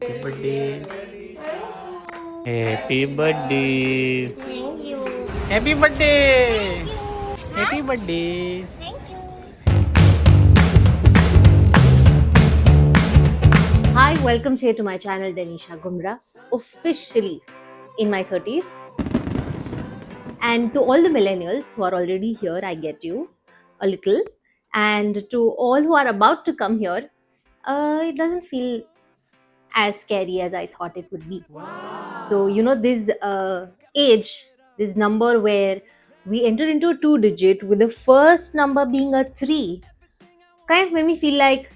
Happy birthday. Thank Happy birthday. you. Happy birthday. Thank you. Happy Huh? birthday. Thank you. Hi, welcome here to my channel Denisha Gumra, officially in my 30s. And to all the millennials who are already here, I get you a little. And to all who are about to come here, it doesn't feel as scary as I thought it would be. So, this age, this number where we enter into a two digit with the first number being a three, kind of made me feel like,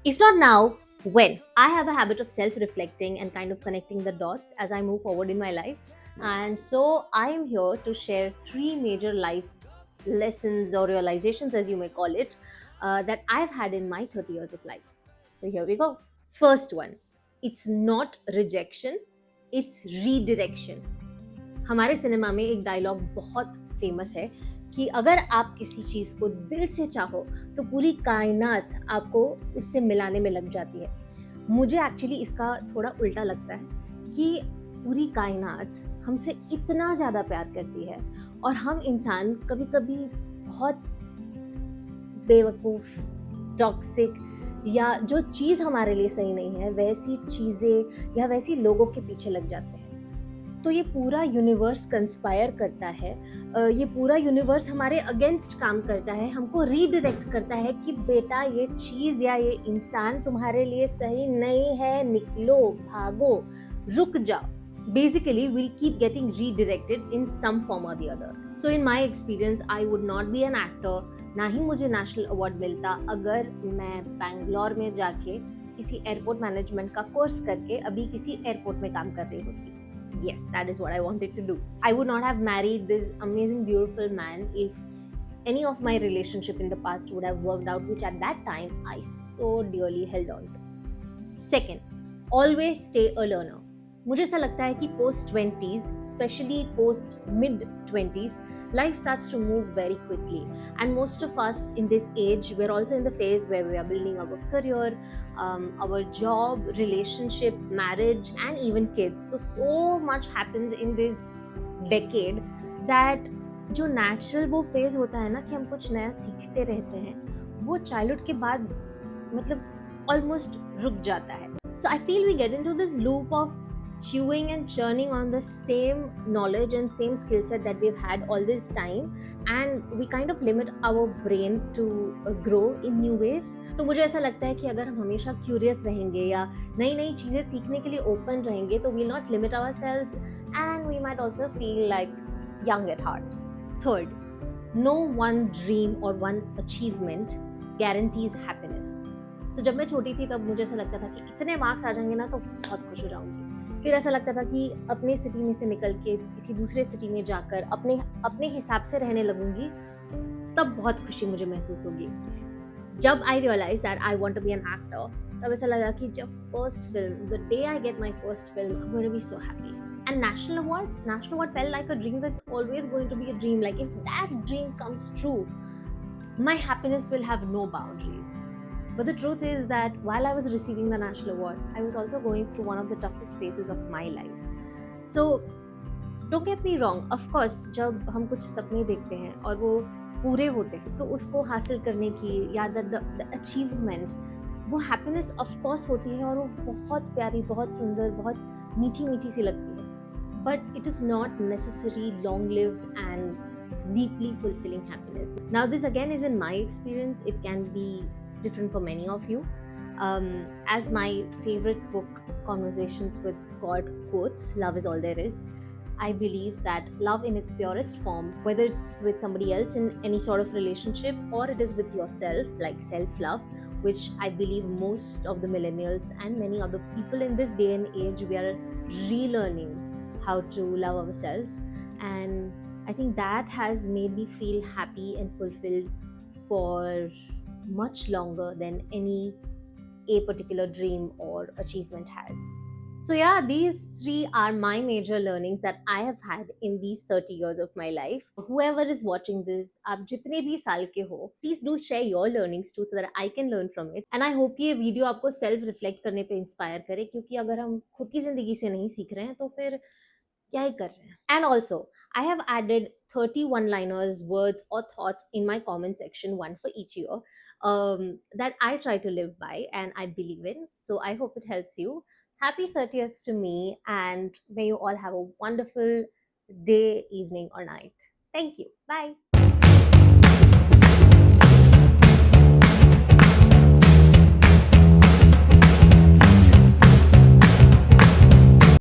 if not now, when? I have a habit of self reflecting and kind of connecting the dots as I move forward in my life. And so I am here to share three major life lessons or realizations, as you may call it, that I've had in my 30 years of life. So here we go. First one, it's not rejection, it's redirection. हमारे cinema में एक dialogue बहुत famous है कि अगर आप किसी चीज़ को दिल से चाहो तो पूरी कायनात आपको उससे मिलाने में लग जाती है। मुझे एक्चुअली इसका थोड़ा उल्टा लगता है कि पूरी कायनात हमसे इतना ज़्यादा प्यार करती है और हम इंसान कभी-कभी बहुत बेवकूफ़, टॉक्सिक या जो चीज़ हमारे लिए सही नहीं है, वैसी चीज़ें या वैसी लोगों के पीछे लग जाते हैं। तो ये पूरा यूनिवर्स कंस्पायर करता है, ये पूरा यूनिवर्स हमारे अगेंस्ट काम करता है, हमको रीडायरेक्ट करता है कि बेटा ये चीज़ या ये इंसान तुम्हारे लिए सही नहीं है, निकलो, भागो, रुक जाओ। Basically, we'll keep getting redirected in some form or the other. So in my experience, I would not be an actor, ना ही मुझे नेशनल अवार्ड मिलता अगर मैं बैंगलोर में जाके किसी एयरपोर्ट मैनेजमेंट का कोर्स करके अभी किसी एयरपोर्ट में काम कर रही होती। Yes, that is what I wanted to do. I would not have married this amazing, beautiful man if any of my relationship in the past would have worked out, which at that time I so dearly held on to. Second, always stay a learner. मुझे ऐसा लगता है कि post 20s, specially post mid 20s, life starts to move very quickly, and most of us in this age, we're also in the phase where we are building our career, our job, relationship, marriage, and even kids. So much happens in this decade that जो natural वो phase होता है ना कि हम कुछ नया सीखते रहते हैं, वो चाइल्डहुड के बाद मतलब ऑलमोस्ट रुक जाता है. So I feel we get into this loop of chewing and churning on the same knowledge and same skill set that we've had all this time, and we kind of limit our brain to grow in new ways. तो मुझे ऐसा लगता है कि अगर हम हमेशा curious रहेंगे या नई नई चीज़ें सीखने के लिए ओपन रहेंगे तो we'll not limit ourselves, and we might also feel like young at heart. Third, no one dream or one achievement guarantees happiness. So जब मैं छोटी थी तब मुझे ऐसा लगता था कि इतने मार्क्स आ जाएंगे ना तो बहुत खुश हो जाऊंगी. फिर ऐसा लगता था कि अपने सिटी में से निकल के किसी दूसरे सिटी में जाकर अपने अपने हिसाब से रहने लगूंगी, तब बहुत खुशी मुझे महसूस होगी. जब I realize that I want to be an actor, तब ऐसा लगा कि जब first film, the day I get my first film, I am going to be so happy. And national award felt like a dream that's always going to be a dream. Like if that dream comes true, my happiness will have no boundaries. But the truth is that while I was receiving the national award, I was also going through one of the toughest phases of my life. So don't get me wrong, of course जब हम कुछ सपने देखते हैं और वो पूरे होते हैं तो उसको हासिल करने की या द अचीवमेंट, वो हैप्पीनेस ऑफ कोर्स होती है और वो बहुत प्यारी, बहुत सुंदर, बहुत मीठी मीठी सी लगती है. But it is not necessary long-lived and deeply fulfilling happiness. Now, this again is in my experience. It can be different for many of you. As my favorite book, Conversations with God, quotes, "Love is all there is." I believe that love in its purest form, whether it's with somebody else in any sort of relationship or it is with yourself, like self love, which I believe most of the millennials and many other people in this day and age, we are relearning how to love ourselves. And I think that has made me feel happy and fulfilled for much longer than any a particular dream or achievement has. So yeah, these three are my major learnings that I have had in these 30 years of my life. Whoever is watching this, आप जितने भी साल के हो, please do share your learnings too so that I can learn from it. And I hope ये video आपको self reflect करने पे इंस्पायर करे, क्योंकि अगर हम खुद की जिंदगी से नहीं सीख रहे हैं तो फिर क्या ही कर रहे हैं. And also, I have added 30 one-liners, words or thoughts in my comment section, one for each year, that I try to live by and I believe in. So I hope it helps you. Happy 30th to me, and may you all have a wonderful day, evening, or night. Thank you. Bye.